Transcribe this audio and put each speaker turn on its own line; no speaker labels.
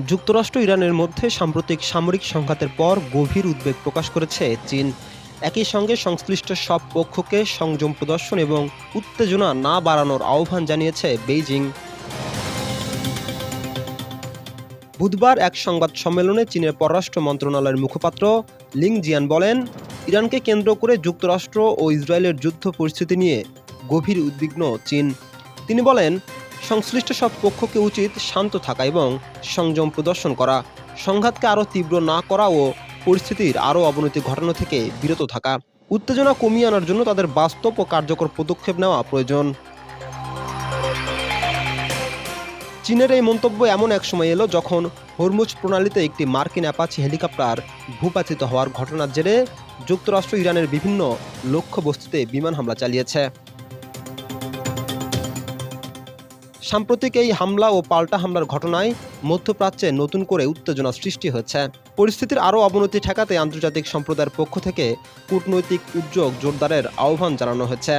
যুক্তরাষ্ট্র ইরানের মধ্যে সাম্প্রতিক সামরিক সংঘাতের পর গভীর উদ্বেগ প্রকাশ করেছে চীন। একই সঙ্গে সংশ্লিষ্ট সব পক্ষকে সংযম প্রদর্শন এবং উত্তেজনা না বাড়ানোর আহ্বান জানিয়েছে বেইজিং। বুধবার এক সংবাদ সম্মেলনে চীনের পররাষ্ট্র মন্ত্রণালয়ের মুখপাত্র লিং জিয়ান বলেন, ইরানকে কেন্দ্র করে যুক্তরাষ্ট্র ও ইসরায়েলের যুদ্ধ পরিস্থিতি নিয়ে গভীর উদ্বিগ্ন চীন। তিনি বলেন, সংশ্লিষ্ট সব পক্ষকে উচিত শান্ত থাকা এবং সংযম প্রদর্শন করা, সংঘাতকে আরও তীব্র না করা ও পরিস্থিতির আরও অবনতি ঘটানো থেকে বিরত থাকা। উত্তেজনা কমিয়ে আনার জন্য তাদের বাস্তব ও কার্যকর পদক্ষেপ নেওয়া প্রয়োজন। চীনের এই মন্তব্য এমন এক সময় এলো যখন হরমুজ প্রণালীতে একটি মার্কিন অ্যাপাচি হেলিকপ্টার ভূপাতিত হওয়ার ঘটনার জেরে যুক্তরাষ্ট্র ইরানের বিভিন্ন লক্ষ্যবস্তুতে বিমান হামলা চালিয়েছে। সাম্প্রতিক এই হামলা ও পাল্টা হামলার ঘটনায় মধ্যপ্রাচ্যে নতুন করে উত্তেজনা সৃষ্টি হয়েছে। পরিস্থিতির আরও অবনতি ঠেকাতে আন্তর্জাতিক সম্প্রদায়ের পক্ষ থেকে কূটনৈতিক উদ্যোগ জোরদারের আহ্বান জানানো হয়েছে।